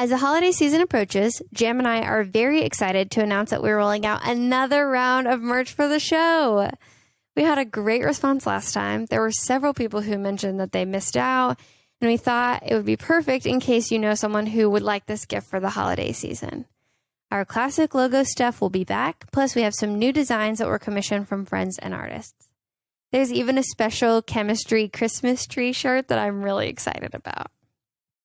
As the holiday season approaches, Jam and I are very excited to announce that we're rolling out another round of merch for the show. We had a great response last time. There were several people who mentioned that they missed out, and we thought it would be perfect in case you know someone who would like this gift for the holiday season. Our classic logo stuff will be back, plus we have some new designs that were commissioned from friends and artists. There's even a special chemistry Christmas tree shirt that I'm really excited about.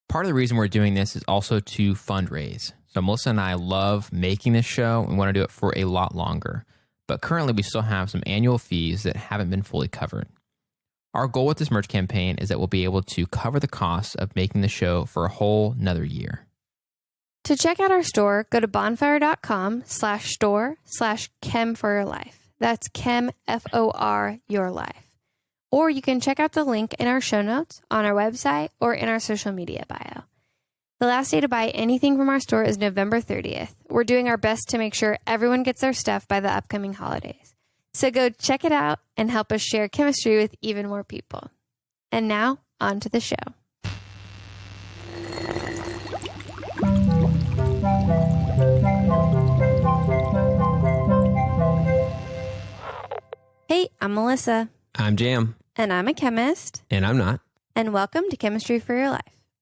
Part of the reason we're doing this is also to fundraise. So Melissa and I love making this show and want to do it for a lot longer. But currently we still have some annual fees that haven't been fully covered. Our goal with this merch campaign is that we'll be able to cover the costs of making the show for a whole another year. To check out our store, go to bonfire.com/store/chem4yourlife. That's Chem, F-O-R, your life. Or you can check out the link in our show notes, on our website, or in our social media bio. The last day to buy anything from our store is November 30th. We're doing our best to make sure everyone gets their stuff by the upcoming holidays. So go check it out and help us share chemistry with even more people. And now, on to the show. Hey, I'm Melissa. I'm Jam. And I'm a chemist. And I'm not. And welcome to Chemistry for Your Life.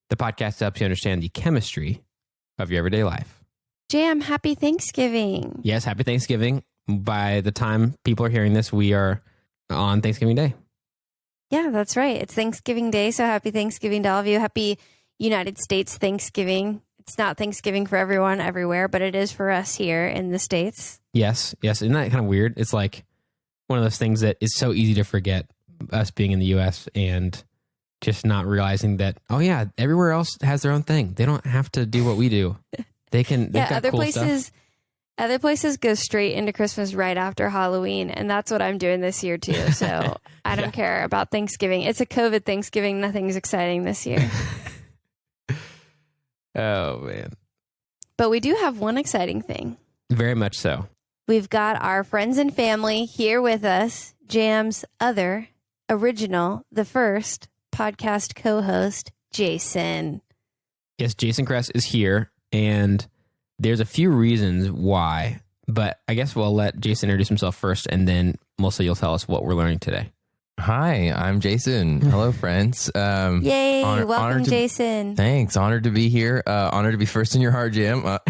The podcast helps you understand the chemistry of your everyday life. Jam, happy Thanksgiving. Yes, happy Thanksgiving. By the time people are hearing this, we are on Thanksgiving Day. Yeah, that's right. It's Thanksgiving Day, so happy Thanksgiving to all of you. Happy United States Thanksgiving. It's not Thanksgiving for everyone everywhere, but it is for us here in the States. Yes. Isn't that kind of weird? It's like one of those things that is so easy to forget, us being in the U.S. and just not realizing that, oh yeah, everywhere else has their own thing. They don't have to do what we do. They can. Yeah, other cool places. Stuff. Other places go straight into Christmas right after Halloween, and that's what I'm doing this year too. So I don't care about Thanksgiving. It's a COVID Thanksgiving. Nothing's exciting this year. Oh man! But we do have one exciting thing. Very much so. We've got our friends and family here with us, Jam's other, original, the first podcast co-host, Jason. Yes, Jason Cress is here, and there's a few reasons why, but I guess we'll let Jason introduce himself first, and then Melissa, you'll tell us what we're learning today. Hi, I'm Jason. Hello, friends. Yay, welcome, Jason. Thanks. Honored to be here. Honored to be first in your heart, Jam. I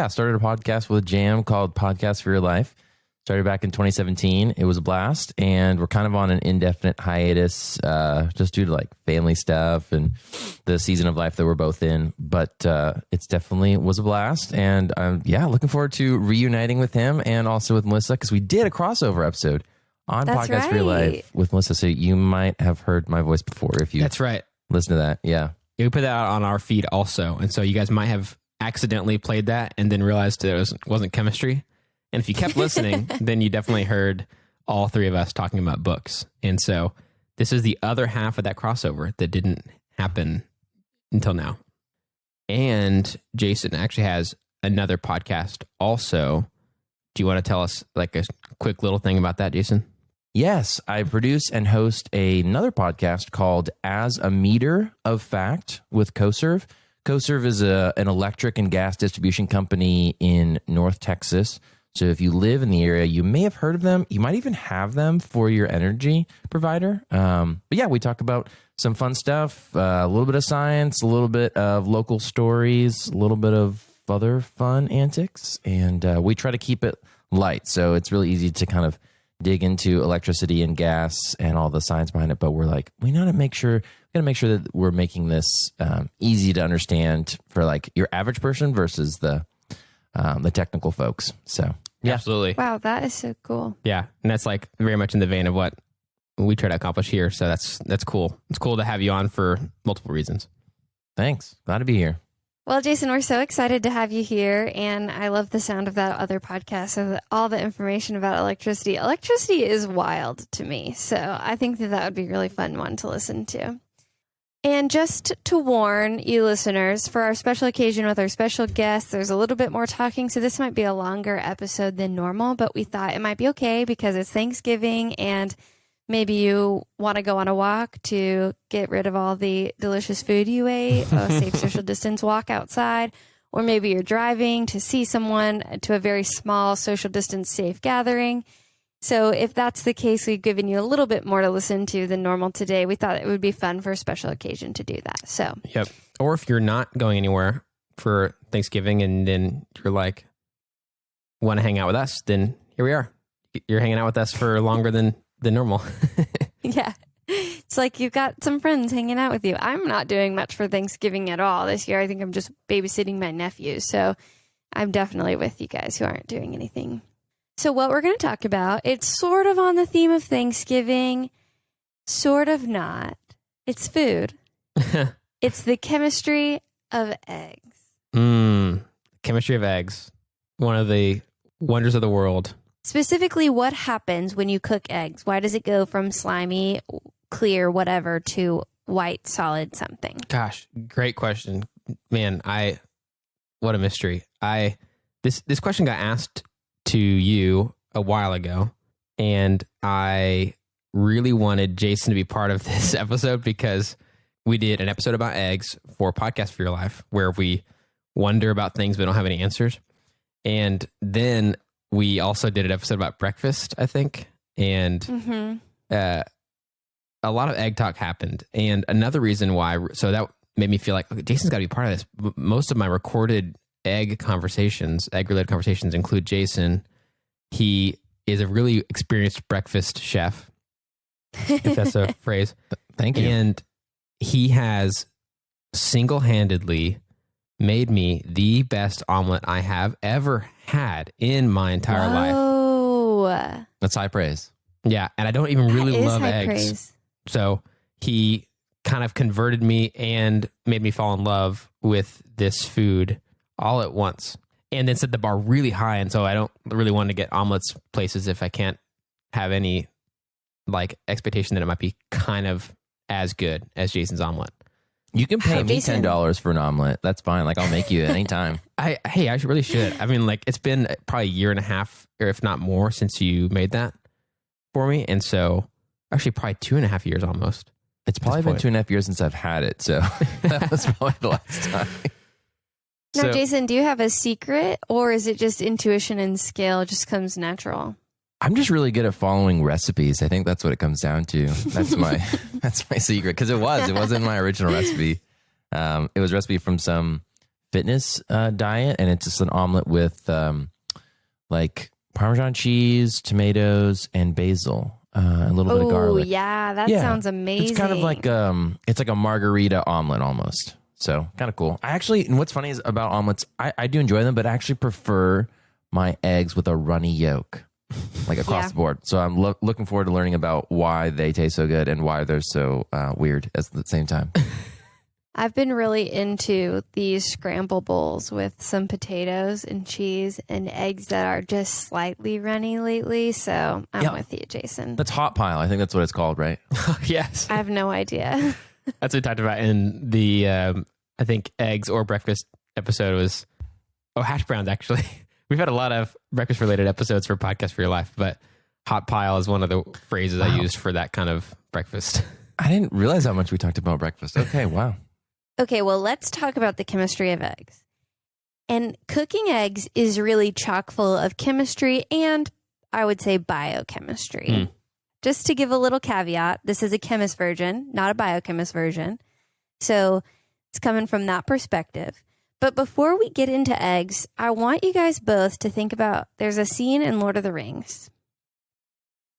started a podcast with Jam called Podcast for Your Life. Started back in 2017. It was a blast, and we're kind of on an indefinite hiatus just due to like family stuff and the season of life that we're both in. But it's definitely was a blast, and looking forward to reuniting with him and also with Melissa, because we did a crossover episode on Podcast for Your Life with Melissa. So you might have heard my voice before if you That's right. Listen to that. Yeah, we put that out on our feed also, and so you guys might have accidentally played that and then realized it wasn't chemistry. And if you kept listening, then you definitely heard all three of us talking about books. And so this is the other half of that crossover that didn't happen until now. And Jason actually has another podcast also. Do you want to tell us like a quick little thing about that, Jason? Yes, I produce and host another podcast called As a Meter of Fact with CoServe. CoServe is an electric and gas distribution company in North Texas. So if you live in the area, you may have heard of them. You might even have them for your energy provider. But yeah, we talk about some fun stuff, a little bit of science, a little bit of local stories, a little bit of other fun antics. And we try to keep it light. So it's really easy to kind of dig into electricity and gas and all the science behind it. But we're like, we gotta make sure that we're making this easy to understand for like your average person versus the technical folks. So yeah, absolutely. Wow, that is so cool. Yeah, and that's like very much in the vein of what we try to accomplish here. So that's cool. It's cool to have you on for multiple reasons. Thanks. Glad to be here. Well, Jason, we're so excited to have you here, and I love the sound of that other podcast. So all the information about electricity. Electricity is wild to me, so I think that would be a really fun one to listen to. And just to warn you listeners, for our special occasion with our special guests, there's a little bit more talking, so this might be a longer episode than normal, but we thought it might be okay because it's Thanksgiving and Maybe you want to go on a walk to get rid of all the delicious food you ate, a safe social distance walk outside. Or maybe you're driving to see someone to a very small social distance safe gathering. So if that's the case, we've given you a little bit more to listen to than normal today. We thought it would be fun for a special occasion to do that. So, Yep. Or if you're not going anywhere for Thanksgiving and then you're like, want to hang out with us, then here we are. You're hanging out with us for longer than normal. yeah. It's like you've got some friends hanging out with you. I'm not doing much for Thanksgiving at all this year. I think I'm just babysitting my nephews. So I'm definitely with you guys who aren't doing anything. So what we're going to talk about, it's sort of on the theme of Thanksgiving, sort of not. It's food. It's the chemistry of eggs. Chemistry of eggs. One of the wonders of the world. Specifically, what happens when you cook eggs? Why does it go from slimy, clear, whatever, to white, solid something? Gosh, great question. Man, what a mystery. This question got asked to you a while ago, and I really wanted Jason to be part of this episode because we did an episode about eggs for Podcast for Your Life where we wonder about things but don't have any answers. And then we also did an episode about breakfast, I think. And a lot of egg talk happened. And another reason why, so that made me feel like, okay, Jason's got to be part of this. Most of my recorded egg-related conversations include Jason. He is a really experienced breakfast chef, if that's a phrase. Thank you. And he has single-handedly made me the best omelet I have ever had in my entire life. Oh, That's high praise. Yeah, and I don't even really love eggs. Praise. So he kind of converted me and made me fall in love with this food all at once. And then set the bar really high, and so I don't really want to get omelets places if I can't have any like expectation that it might be kind of as good as Jason's omelet. You can pay me Jason. $10 for an omelet. That's fine. Like, I'll make you anytime. I really should. I mean, like, it's been probably a year and a half, or if not more, since you made that for me. And so, actually, probably 2.5 years almost. It's probably been 2.5 years since I've had it. So that was probably the last time. Now, So- Jason, do you have a secret, or is it just intuition and skill just comes natural? I'm just really good at following recipes. I think that's what it comes down to. That's my secret, because it wasn't my original recipe. It was a recipe from some fitness diet, and it's just an omelet with like Parmesan cheese, tomatoes, and basil, a little bit of Oh, garlic. yeah, that sounds amazing. It's kind of like it's like a margarita omelet almost. So kind of cool. And what's funny is about omelets, I do enjoy them, but I actually prefer my eggs with a runny yolk. Like across the board. So I'm looking forward to learning about why they taste so good and why they're so weird at the same time. I've been really into these scramble bowls with some potatoes and cheese and eggs that are just slightly runny lately. So I'm with you, Jason. That's hot pile. I think that's what it's called, right? Yes. I have no idea. That's what we talked about in the, I think, eggs or breakfast episode was, hash browns, actually. We've had a lot of breakfast-related episodes for Podcast for Your Life, but hot pile is one of the phrases I used for that kind of breakfast. I didn't realize how much we talked about breakfast. Okay, wow. Okay, well, let's talk about the chemistry of eggs. And cooking eggs is really chock full of chemistry and, I would say, biochemistry. Just to give a little caveat, this is a chemist version, not a biochemist version. So it's coming from that perspective. But before we get into eggs, I want you guys both to think about, there's a scene in Lord of the Rings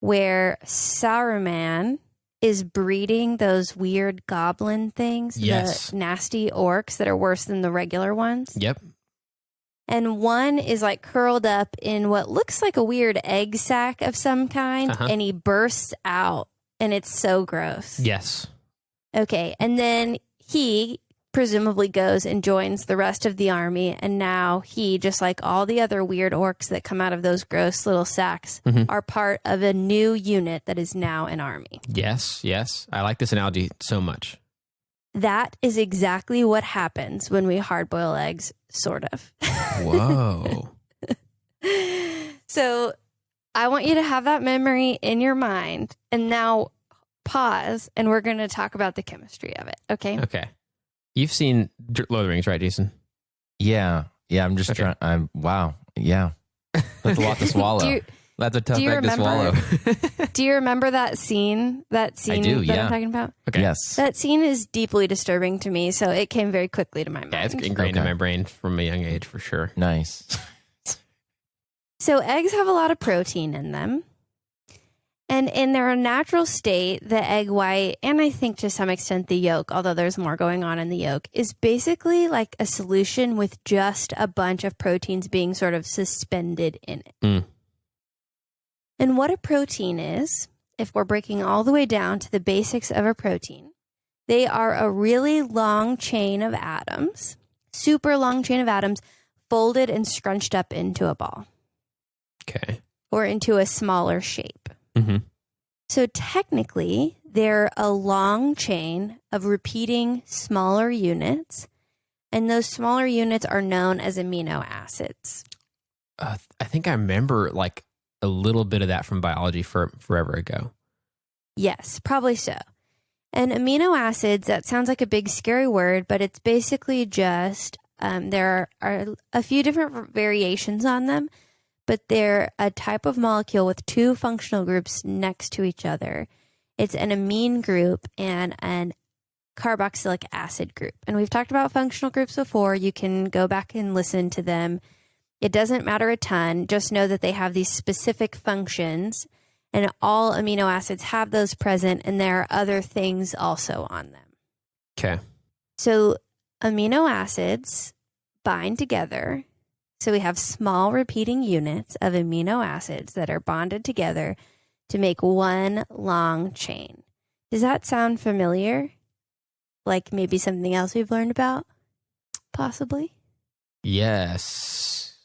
where Saruman is breeding those weird goblin things, Yes. the nasty orcs that are worse than the regular ones. Yep. And one is like curled up in what looks like a weird egg sac of some kind, and he bursts out, and it's so gross. Yes. Okay, and then he presumably goes and joins the rest of the army, and now he, just like all the other weird orcs that come out of those gross little sacks, are part of a new unit that is now an army. Yes. I like this analogy so much. That is exactly what happens when we hard-boil eggs, sort of. Whoa. So I want you to have that memory in your mind and now pause and we're going to talk about the chemistry of it. Okay. Okay. You've seen Lord of the Rings, right, Jason? Yeah. I'm just trying. Wow. Yeah. That's a lot to swallow. That's a tough egg to swallow. Do you remember that scene? I do, I'm talking about? Okay. Yes. That scene is deeply disturbing to me, so it came very quickly to my mind. Yeah, it's ingrained in my brain from a young age for sure. Nice. So eggs have a lot of protein in them. And in their natural state, the egg white, and I think to some extent the yolk, although there's more going on in the yolk, is basically like a solution with just a bunch of proteins being sort of suspended in it. Mm. And what a protein is, if we're breaking all the way down to the basics of a protein, they are a really long chain of atoms, super long chain of atoms, folded and scrunched up into a ball. Okay. Or into a smaller shape. Mm-hmm. So technically, they're a long chain of repeating smaller units, and those smaller units are known as amino acids. I think I remember like a little bit of that from biology forever ago. Yes, probably so. And amino acids, that sounds like a big scary word, but it's basically just, there are a few different variations on them, but they're a type of molecule with two functional groups next to each other. It's an amine group and an carboxylic acid group. And we've talked about functional groups before. You can go back and listen to them. It doesn't matter a ton. Just know that they have these specific functions, and all amino acids have those present, and there are other things also on them. Okay. So amino acids bind together. So we have small repeating units of amino acids that are bonded together to make one long chain. Does that sound familiar? Like maybe something else we've learned about? Possibly? Yes.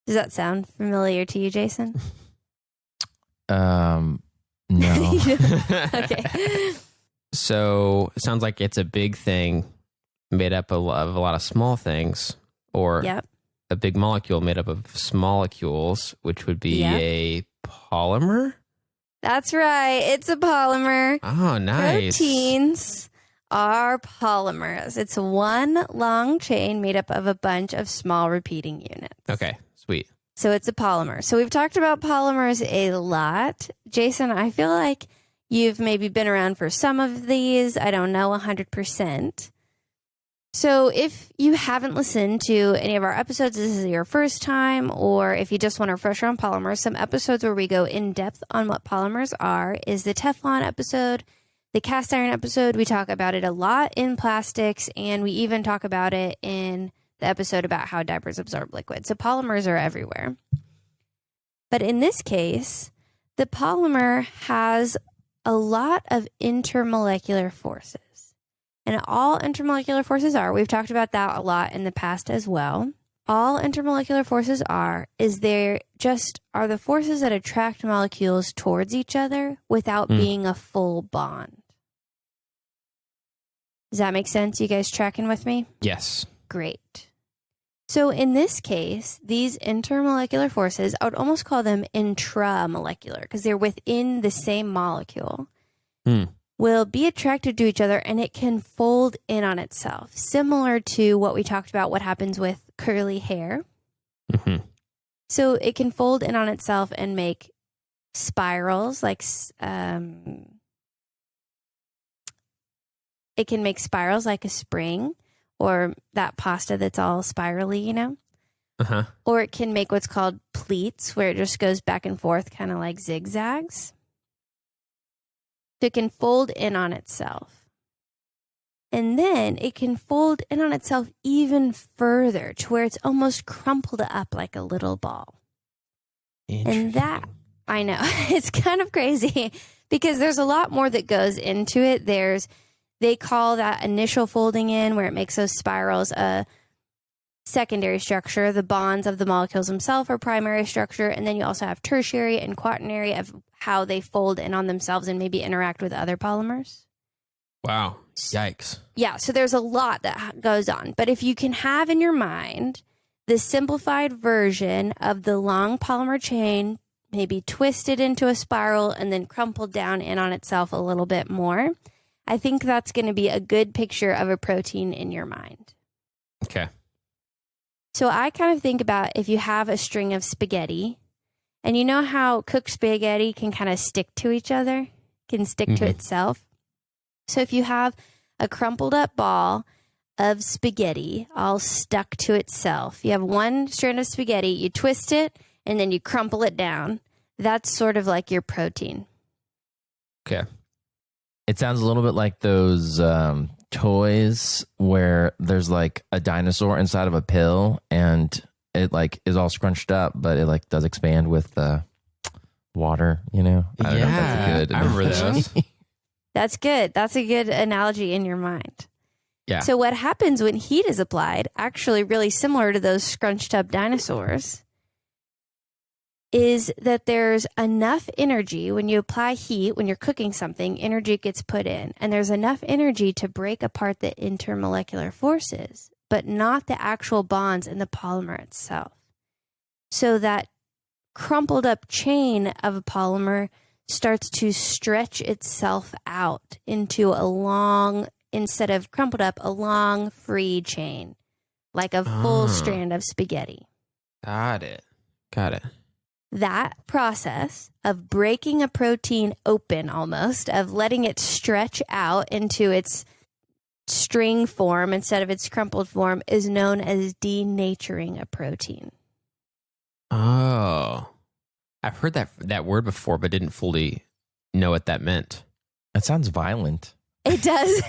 Does that sound familiar to you, Jason? No. Okay. So it sounds like it's a big thing made up of a lot of small things, or Yep. a big molecule made up of molecules, which would be a polymer. That's right. It's a polymer. Oh, nice. Proteins are polymers. It's one long chain made up of a bunch of small repeating units. Okay, sweet. So it's a polymer. So we've talked about polymers a lot. Jason, I feel like you've maybe been around for some of these. I don't know 100%. So if you haven't listened to any of our episodes, this is your first time, or if you just want to refresh on polymers, some episodes where we go in depth on what polymers are is the Teflon episode, the cast iron episode. We talk about it a lot in plastics, and we even talk about it in the episode about how diapers absorb liquid. So polymers are everywhere. But in this case, the polymer has a lot of intermolecular forces. And all intermolecular forces we've talked about that a lot in the past as well. All intermolecular forces are the forces that attract molecules towards each other without being a full bond. Does that make sense? You guys tracking with me? Yes. Great. So in this case, these intermolecular forces, I would almost call them intramolecular because they're within the same molecule, will be attracted to each other, and it can fold in on itself, similar to what we talked about, what happens with curly hair. Mm-hmm. So it can fold in on itself and make spirals, like it can make spirals like a spring, or that pasta that's all spirally, you know? Uh-huh. Or it can make what's called pleats, where it just goes back and forth, kind of like zigzags. So it can fold in on itself. And then it can fold in on itself even further to where it's almost crumpled up like a little ball. And that, I know, it's kind of crazy because there's a lot more that goes into it. They call that initial folding in, where it makes those spirals, a secondary structure. The bonds of the molecules themselves are primary structure. And then you also have tertiary and quaternary of how they fold in on themselves and maybe interact with other polymers. Wow. Yikes. Yeah, so there's a lot that goes on. But if you can have in your mind the simplified version of the long polymer chain maybe twisted into a spiral and then crumpled down in on itself a little bit more. I think that's going to be a good picture of a protein in your mind. Okay. So I kind of think about if you have a string of spaghetti, and you know how cooked spaghetti can kind of stick to each other, can stick to itself. So if you have a crumpled up ball of spaghetti all stuck to itself, you have one strand of spaghetti, you twist it, and then you crumple it down. That's sort of like your protein. Okay. It sounds a little bit like those toys where there's like a dinosaur inside of a pill and it like is all scrunched up, but it like does expand with water, you know? I don't know if that's good. I remember those. That's good. That's a good analogy in your mind. Yeah. So what happens when heat is applied, actually really similar to those scrunched up dinosaurs, is that there's enough energy when you apply heat, when you're cooking something, energy gets put in, and there's enough energy to break apart the intermolecular forces, but not the actual bonds in the polymer itself. So that crumpled up chain of a polymer starts to stretch itself out into a long, instead of crumpled up, a long free chain, like a full strand of spaghetti. Got it. That process of breaking a protein open, almost, of letting it stretch out into its string form instead of its crumpled form, is known as denaturing a protein. Oh. I've heard that word before, but didn't fully know what that meant. That sounds violent. It does.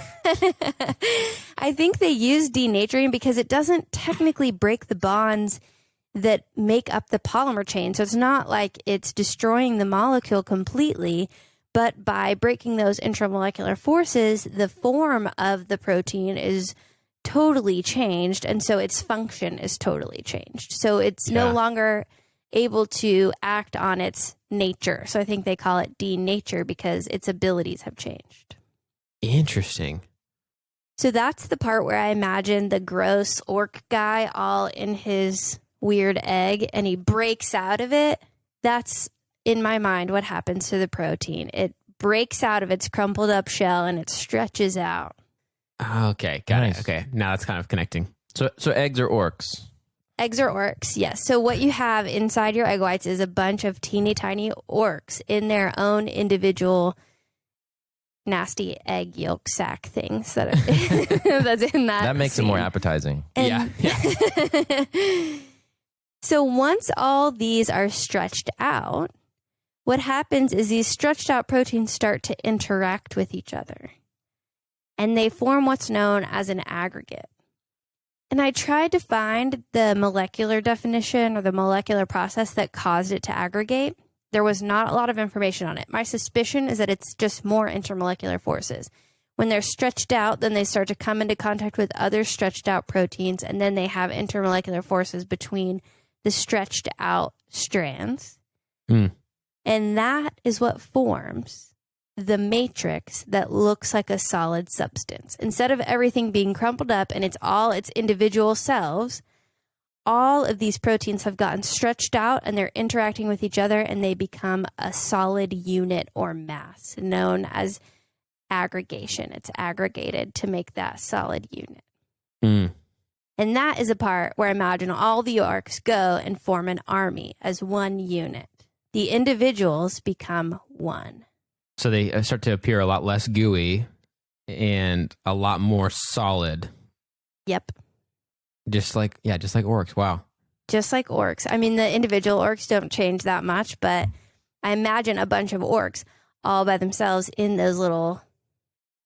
I think they use denaturing because it doesn't technically break the bonds that make up the polymer chain. So it's not like it's destroying the molecule completely, but by breaking those intramolecular forces, the form of the protein is totally changed. And so its function is totally changed. So it's no longer able to act on its nature. So I think they call it denature because its abilities have changed. Interesting. So that's the part where I imagine the gross orc guy all in his weird egg and he breaks out of it. That's, in my mind, what happens to the protein. It breaks out of its crumpled up shell and it stretches out. Okay, got Nice. it. Okay, now that's kind of connecting. So eggs are orcs. Eggs are orcs, yes. So what you have inside your egg whites is a bunch of teeny tiny orcs in their own individual nasty egg yolk sac things that are, that's in that. That makes it more appetizing. Yeah. So once all these are stretched out, what happens is these stretched out proteins start to interact with each other. And they form what's known as an aggregate. And I tried to find the molecular definition or the molecular process that caused it to aggregate. There was not a lot of information on it. My suspicion is that it's just more intermolecular forces. When they're stretched out, then they start to come into contact with other stretched out proteins, and then they have intermolecular forces between the stretched out strands. And that is what forms the matrix that looks like a solid substance. Instead of everything being crumpled up and it's all its individual selves, all of these proteins have gotten stretched out and they're interacting with each other and they become a solid unit or mass known as aggregation. It's aggregated to make that solid unit. And that is a part where I imagine all the orcs go and form an army as one unit. The individuals become one. So they start to appear a lot less gooey and a lot more solid. Yep. Just like orcs. Wow. Just like orcs. I mean, the individual orcs don't change that much, but I imagine a bunch of orcs all by themselves in those little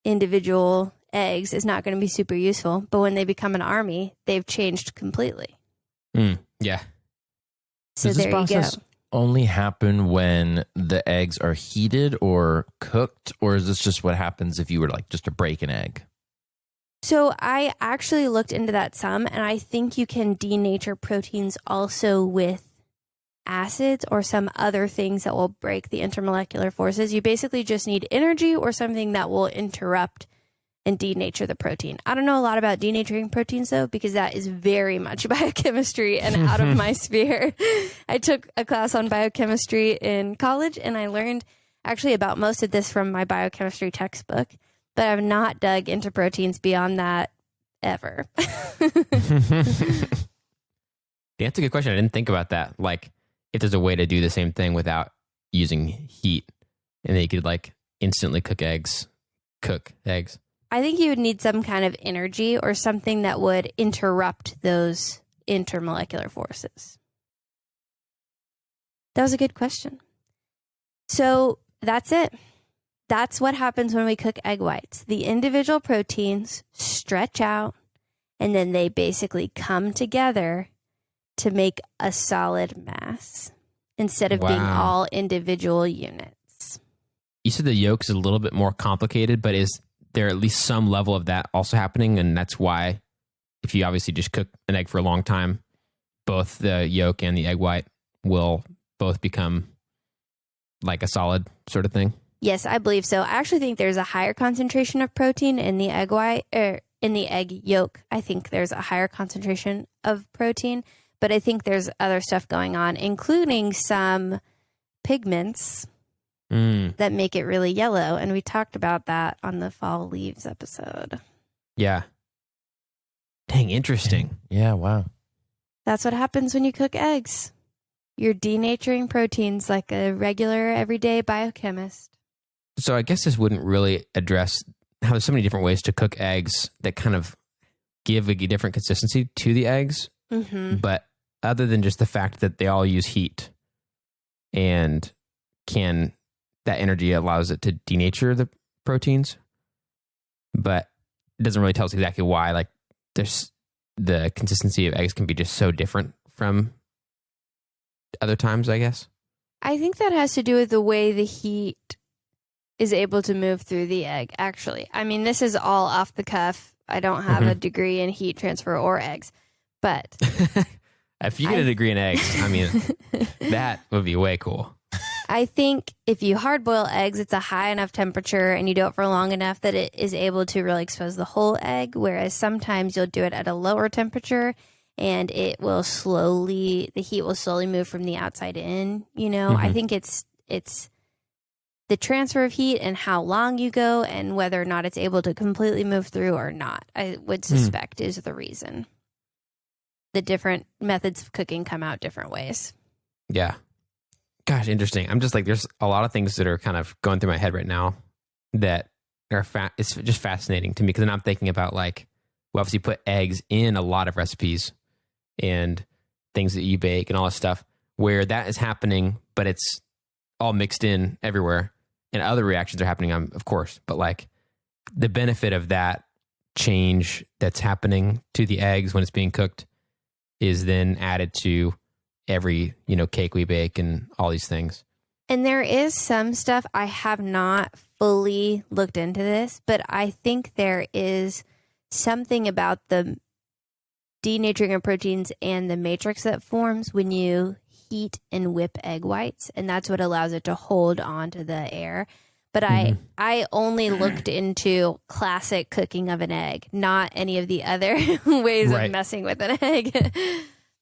individual eggs is not going to be super useful. But when they become an army, they've changed completely. Yeah. So Does there this you go. process only happen when the eggs are heated or cooked, or is this just what happens if you were like just to break an egg? So I actually looked into that some, and I think you can denature proteins also with acids or some other things that will break the intermolecular forces. You basically just need energy or something that will interrupt and denature the protein. I don't know a lot about denaturing proteins though, because that is very much biochemistry and out of my sphere. I took a class on biochemistry in college and I learned actually about most of this from my biochemistry textbook, but I've not dug into proteins beyond that ever. That's a good question. I didn't think about that. Like, if there's a way to do the same thing without using heat, and then you could like instantly cook eggs. I think you would need some kind of energy or something that would interrupt those intermolecular forces. That was a good question. So that's it. That's what happens when we cook egg whites. The individual proteins stretch out, and then they basically come together to make a solid mass instead of being all individual units. You said the yolk is a little bit more complicated, but is there at least some level of that also happening? And that's why if you obviously just cook an egg for a long time, both the yolk and the egg white will both become like a solid sort of thing? Yes, I believe so. I actually think there's a higher concentration of protein in the egg white, or in the egg yolk. I think there's a higher concentration of protein, but I think there's other stuff going on, including some pigments that make it really yellow. And we talked about that on the fall leaves episode. Yeah. Dang, interesting. Yeah, wow. That's what happens when you cook eggs. You're denaturing proteins like a regular everyday biochemist. So I guess this wouldn't really address how there's so many different ways to cook eggs that kind of give a different consistency to the eggs. Mm-hmm. But other than just the fact that they all use heat and that energy allows it to denature the proteins, but it doesn't really tell us exactly why. Like, there's the consistency of eggs can be just so different from other times, I guess. I think that has to do with the way the heat is able to move through the egg, actually. I mean, this is all off the cuff. I don't have a degree in heat transfer or eggs, but... If you get a degree in eggs, I mean, that would be way cool. I think if you hard boil eggs, it's a high enough temperature and you do it for long enough that it is able to really expose the whole egg, whereas sometimes you'll do it at a lower temperature and it will the heat will slowly move from the outside in, you know. I think it's the transfer of heat and how long you go and whether or not it's able to completely move through or not, I would suspect is the reason. The different methods of cooking come out different ways. Yeah. Gosh, interesting. I'm just like, there's a lot of things that are kind of going through my head right now that are it's just fascinating to me, because then I'm thinking about, like, we obviously put eggs in a lot of recipes and things that you bake and all this stuff where that is happening, but it's all mixed in everywhere and other reactions are happening, of course, but like the benefit of that change that's happening to the eggs when it's being cooked is then added to every, cake we bake and all these things. And there is some stuff, I have not fully looked into this, but I think there is something about the denaturing of proteins and the matrix that forms when you heat and whip egg whites, and that's what allows it to hold on to the air. But I only looked into classic cooking of an egg, not any of the other ways of messing with an egg.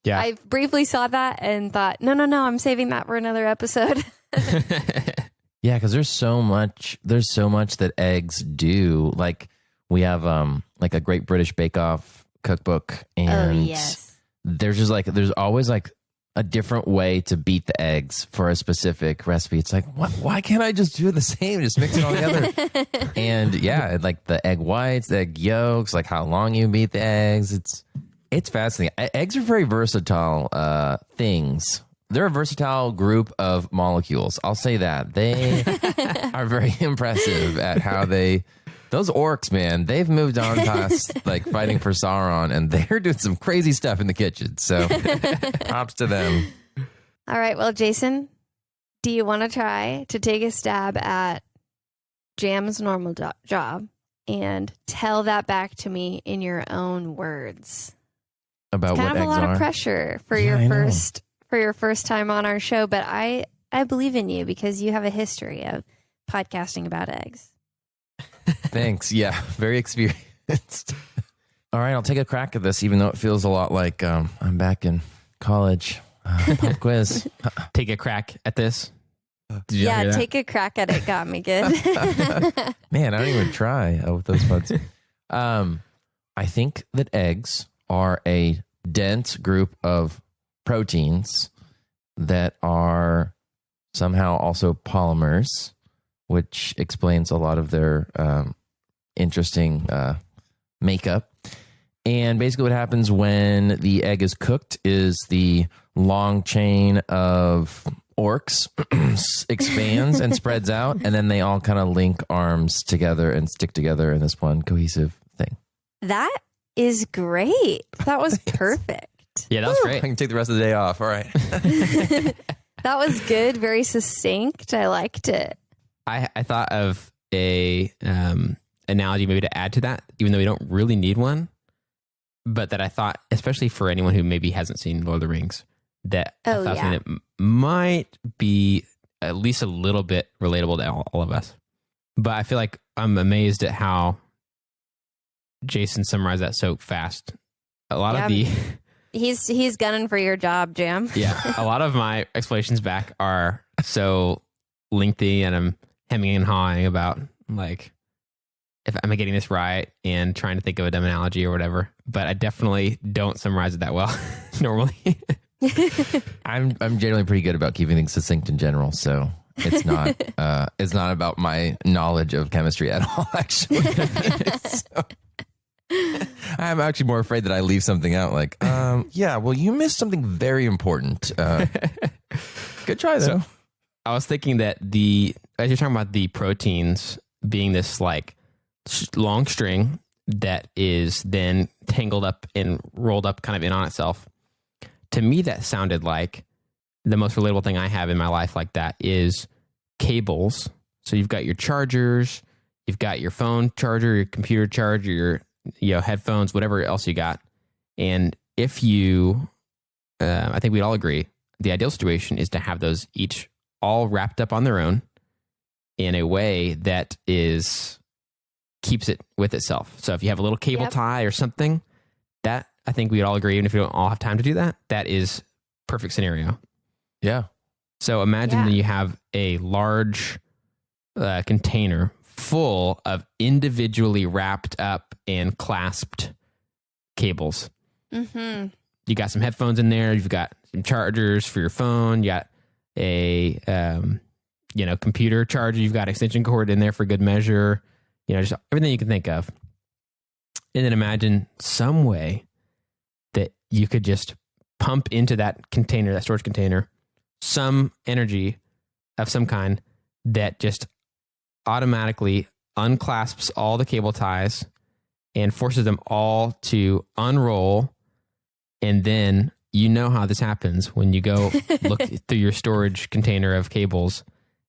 Yeah. I briefly saw that and thought, no, I'm saving that for another episode. Yeah, because there's so much that eggs do. Like, we have like a Great British Bake Off cookbook, and there's just like there's always like a different way to beat the eggs for a specific recipe. It's like, why can't I just do the same? Just mix it all together. And yeah, like the egg whites, the egg yolks, like how long you beat the eggs. It's fascinating. Eggs are very versatile things. They're a versatile group of molecules. I'll say that. They are very impressive at how those orcs, man, they've moved on past like fighting for Sauron, and they're doing some crazy stuff in the kitchen. So props to them. All right. Well, Jason, do you want to try to take a stab at Jam's normal job and tell that back to me in your own words? About it's what kind of eggs a lot are? of pressure for your first time on our show, but I believe in you because you have a history of podcasting about eggs. Thanks. Yeah, very experienced. All right, I'll take a crack at this, even though it feels a lot like I'm back in college. Pop quiz. Take a crack at this. Did you hear that? Take a crack at it. Got me good. Man, I don't even try with those buds. I think that eggs are a dense group of proteins that are somehow also polymers, which explains a lot of their interesting makeup. And basically what happens when the egg is cooked is the long chain of orcs expands and spreads out, and then they all kind of link arms together and stick together in this one cohesive thing. That is great. That was perfect. Yeah, that was I great. can take the rest of the day off. All right. That was good. Very succinct. I liked it. I thought of a analogy maybe to add to that, even though we don't really need one, but that I thought, especially for anyone who maybe hasn't seen Lord of the Rings, that I thought something that might be at least a little bit relatable to all of us. But I feel like I'm amazed at how Jason summarized that so fast. A lot of the... He's gunning for your job, Jam. Yeah. A lot of my explanations back are so lengthy, and I'm hemming and hawing about, like, if am I getting this right, and trying to think of a dumb analogy or whatever. But I definitely don't summarize it that well normally. I'm generally pretty good about keeping things succinct in general, so it's not about my knowledge of chemistry at all, actually. So, I'm actually more afraid that I leave something out, like, yeah, well, you missed something very important. Good try, though. So, I was thinking that as you're talking about the proteins being this like long string that is then tangled up and rolled up kind of in on itself, to me that sounded like the most relatable thing I have in my life like that is cables. So you've got your chargers, you've got your phone charger, your computer charger, your headphones, whatever else you got. And if you, I think we'd all agree, the ideal situation is to have those each all wrapped up on their own in a way that keeps it with itself. So if you have a little cable tie or something, that I think we'd all agree, even if we don't all have time to do that, that is perfect scenario. Yeah. So imagine that you have a large container full of individually wrapped up and clasped cables. Mm-hmm. You got some headphones in there. You've got some chargers for your phone. You got a computer charger. You've got extension cord in there for good measure. Just everything you can think of. And then imagine some way that you could just pump into that container, that storage container, some energy of some kind that just automatically unclasps all the cable ties and forces them all to unroll. And then how this happens when you go look through your storage container of cables.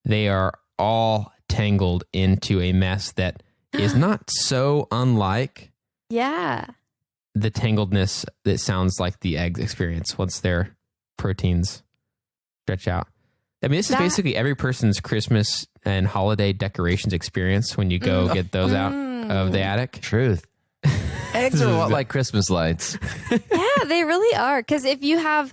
They are all tangled into a mess that is not so unlike the tangledness that sounds like the eggs experience once their proteins stretch out. I mean, this is basically every person's Christmas and holiday decorations experience when you go get those out of the attic. Truth. Eggs are a lot like Christmas lights. Yeah, they really are. Because if you have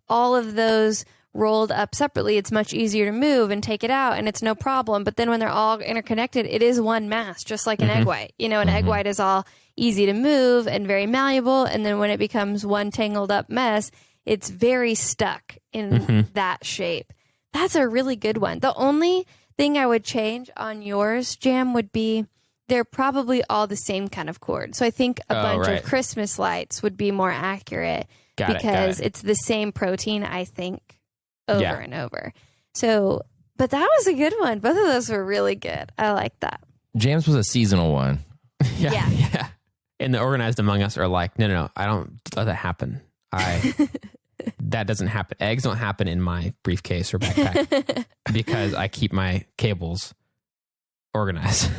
all of those rolled up separately, it's much easier to move and take it out, and it's no problem. But then when they're all interconnected, it is one mass, just like an egg white. An egg white is all easy to move and very malleable. And then when it becomes one tangled up mess, it's very stuck in that shape. That's a really good one. The only thing I would change on yours, Jam, would be they're probably all the same kind of cord. So I think a bunch of Christmas lights would be more accurate because it's the same protein, I think, over and over. So, but that was a good one. Both of those were really good. I like that. James was a seasonal one. Yeah. And the organized among us are like, no, I don't let that happen. That doesn't happen. Eggs don't happen in my briefcase or backpack because I keep my cables organized.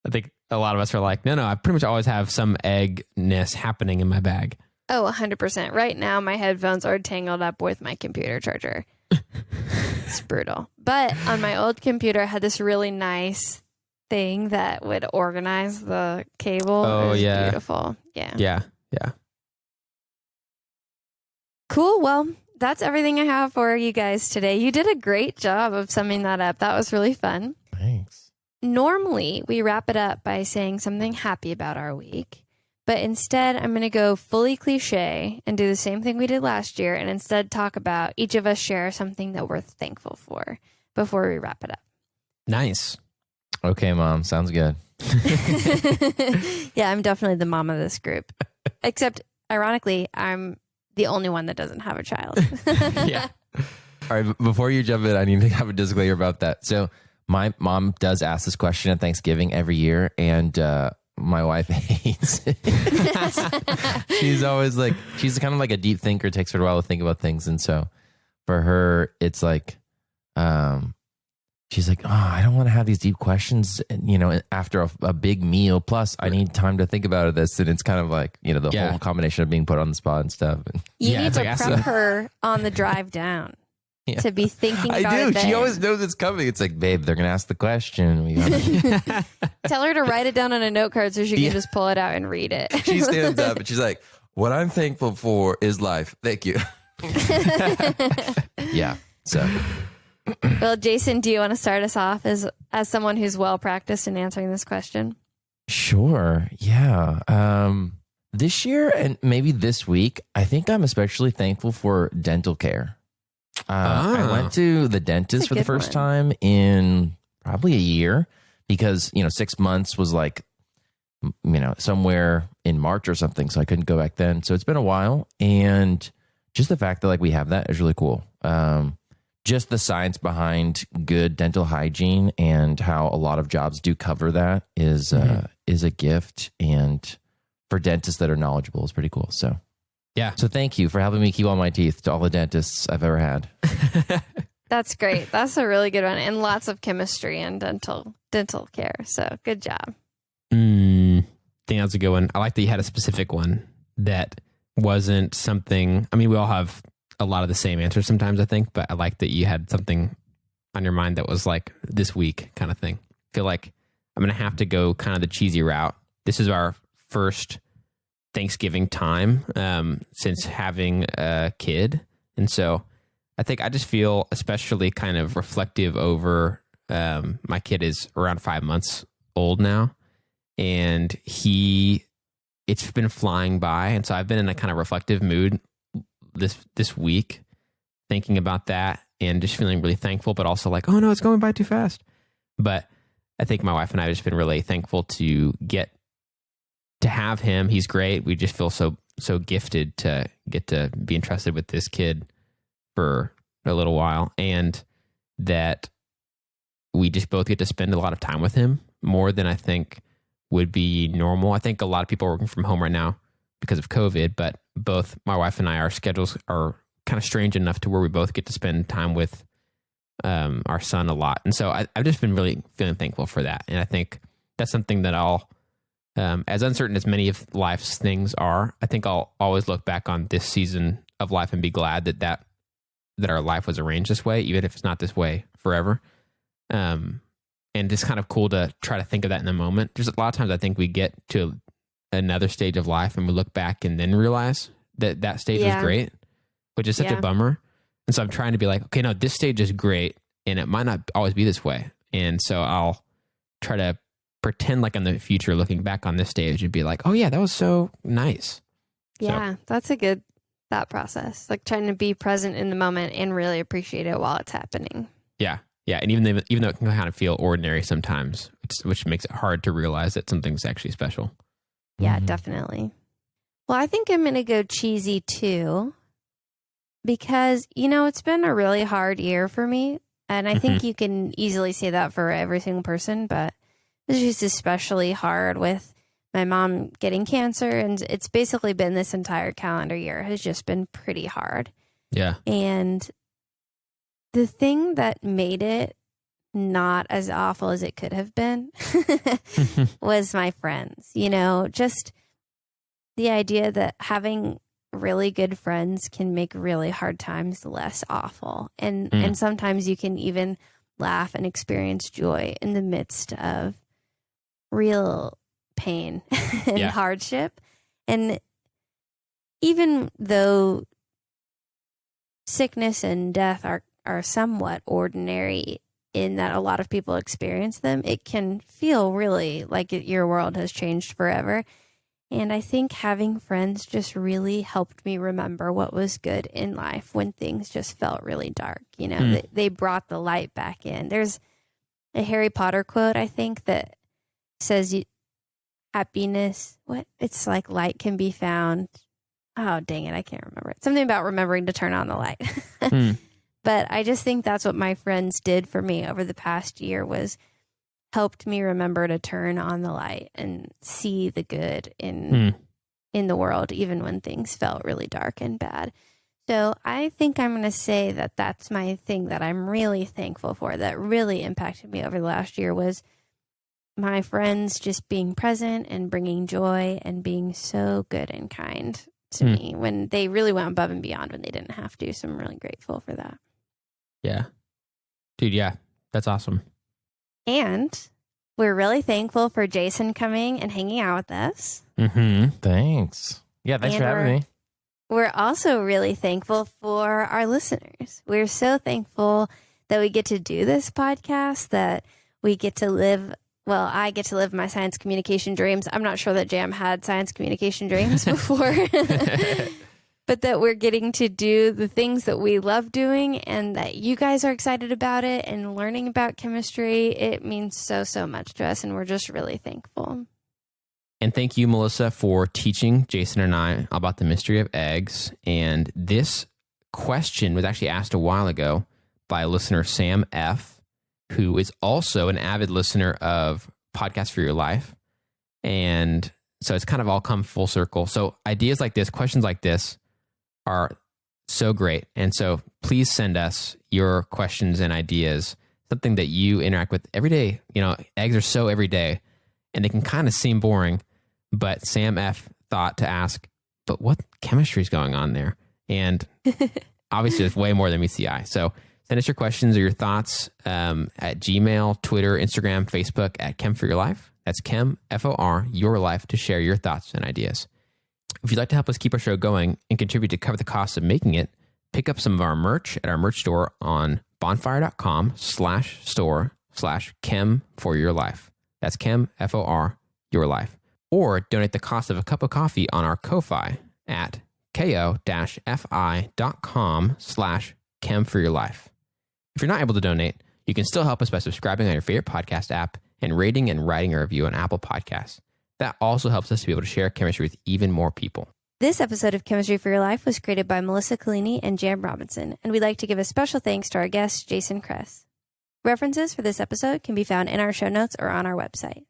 I think a lot of us are like, no, I pretty much always have some eggness happening in my bag. Oh, 100%. Right now, my headphones are tangled up with my computer charger. It's brutal. But on my old computer, I had this really nice thing that would organize the cable. Oh, It was yeah. beautiful. Yeah. Yeah. Yeah. Cool. Well, that's everything I have for you guys today. You did a great job of summing that up. That was really fun. Thanks. Normally, we wrap it up by saying something happy about our week. But instead, I'm going to go fully cliche and do the same thing we did last year and instead talk about each of us share something that we're thankful for before we wrap it up. Nice. Okay, Mom. Sounds good. Yeah, I'm definitely the mom of this group. Except, ironically, I'm the only one that doesn't have a child. Yeah. All right, before you jump in, I need to have a disclaimer about that. So my mom does ask this question at Thanksgiving every year, and my wife hates it. She's always like, she's kind of like a deep thinker. It takes her a while to think about things. And so for her, it's like, she's like, oh, I don't want to have these deep questions, after a big meal. Plus, I need time to think about this. And it's kind of like, the whole combination of being put on the spot and stuff. You need to prep her on the drive down to be thinking about I do. it then. She always knows it's coming. It's like, babe, they're going to ask the question. We gotta... Tell her to write it down on a note card so she can just pull it out and read it. She stands up and she's like, what I'm thankful for is life. Thank you. Yeah. So... Well, Jason, do you want to start us off as someone who's well practiced in answering this question? Sure. Yeah. This year and maybe this week, I think I'm especially thankful for dental care. I went to the dentist for the first time in probably a year because, 6 months was like, somewhere in March or something. So I couldn't go back then. So it's been a while. And just the fact that like we have that is really cool. Just the science behind good dental hygiene and how a lot of jobs do cover that is a gift. And for dentists that are knowledgeable is pretty cool. So, yeah. So thank you for helping me keep all my teeth to all the dentists I've ever had. That's great. That's a really good one. And lots of chemistry and dental care. So good job. I think that's a good one. I like that you had a specific one that wasn't something, I mean, we all have a lot of the same answers sometimes, I think, but I like that you had something on your mind that was like this week kind of thing. I feel like I'm going to have to go kind of the cheesy route. This is our first Thanksgiving time since having a kid. And so I think I just feel especially kind of reflective over my kid is around 5 months old now. And it's been flying by. And so I've been in a kind of reflective mood this week, thinking about that and just feeling really thankful, but also like, oh no, it's going by too fast. But I think my wife and I have just been really thankful to get to have him. He's great. We just feel so gifted to get to be entrusted with this kid for a little while, and that we just both get to spend a lot of time with him, more than I think would be normal. I think a lot of people are working from home right now because of COVID, but both my wife and I, our schedules are kind of strange enough to where we both get to spend time with our son a lot. And so I've just been really feeling thankful for that. And I think that's something that I'll, as uncertain as many of life's things are, I think I'll always look back on this season of life and be glad that our life was arranged this way, even if it's not this way forever. And it's kind of cool to try to think of that in the moment. There's a lot of times I think we get to another stage of life and we look back and then realize that stage was great, which is such a bummer. And so I'm trying to be like, okay, no, this stage is great and it might not always be this way. And so I'll try to pretend like in the future, looking back on this stage and be like, oh yeah, that was so nice. Yeah, that's a good thought process. Like trying to be present in the moment and really appreciate it while it's happening. Yeah. Yeah. And even though it can kind of feel ordinary sometimes, which makes it hard to realize that something's actually special. Yeah, definitely. Well, I think I'm going to go cheesy too, because, it's been a really hard year for me. And I think you can easily say that for every single person, but it's just especially hard with my mom getting cancer. And it's basically been this entire calendar year has just been pretty hard. Yeah. And the thing that made it not as awful as it could have been was my friends. Just the idea that having really good friends can make really hard times less awful. And sometimes you can even laugh and experience joy in the midst of real pain and Yeah. hardship. And even though sickness and death are somewhat ordinary in that a lot of people experience them, it can feel really like your world has changed forever. And I think having friends just really helped me remember what was good in life when things just felt really dark. You know, they brought the light back in. There's a Harry Potter quote, I think, that says happiness, it's like light can be found. Oh, dang it, I can't remember it. Something about remembering to turn on the light. But I just think that's what my friends did for me over the past year, was helped me remember to turn on the light and see the good in the world, even when things felt really dark and bad. So I think I'm going to say that that's my thing that I'm really thankful for, that really impacted me over the last year, was my friends just being present and bringing joy and being so good and kind to me when they really went above and beyond when they didn't have to. So I'm really grateful for that. Yeah. Dude, yeah. That's awesome. And we're really thankful for Jason coming and hanging out with us. Thanks. Yeah, thanks for having me. We're also really thankful for our listeners. We're so thankful that we get to do this podcast, that we get to live, well, I get to live my science communication dreams. I'm not sure that Jam had science communication dreams before, but that we're getting to do the things that we love doing, and that you guys are excited about it and learning about chemistry. It means so, so much to us, and we're just really thankful. And thank you, Melissa, for teaching Jason and I about the mystery of eggs. And this question was actually asked a while ago by listener Sam F., who is also an avid listener of Podcast for Your Life. And so it's kind of all come full circle. So ideas like this, questions like this are so great. And so please send us your questions and ideas, something that you interact with every day. You know, eggs are so everyday, and they can kind of seem boring, but Sam F. thought to ask, but what chemistry is going on there? And obviously there's way more than meets the eye. So send us your questions or your thoughts at Gmail, Twitter, Instagram, Facebook at Chem for Your Life. That's Chem, F-O-R, Your Life, to share your thoughts and ideas. If you'd like to help us keep our show going and contribute to cover the cost of making it, pick up some of our merch at our merch store on bonfire.com/store/Chem for Your Life. That's Chem, F-O-R, Your Life. Or donate the cost of a cup of coffee on our Ko-Fi at ko-fi.com/Chem for Your Life. If you're not able to donate, you can still help us by subscribing on your favorite podcast app and rating and writing a review on Apple Podcasts. That also helps us to be able to share chemistry with even more people. This episode of Chemistry for Your Life was created by Melissa Collini and Jam Robinson, and we'd like to give a special thanks to our guest, Jason Cress. References for this episode can be found in our show notes or on our website.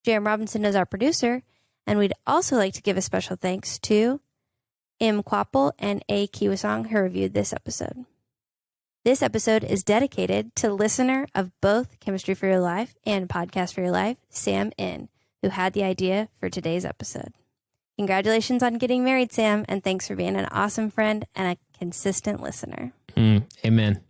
Jam Robinson is our producer, and we'd also like to give a special thanks to M. Quapple and A. Kiwasong, who reviewed this episode. This episode is dedicated to listener of both Chemistry for Your Life and Podcast for Your Life, Sam N., who had the idea for today's episode. Congratulations on getting married, Sam, and thanks for being an awesome friend and a consistent listener. Amen.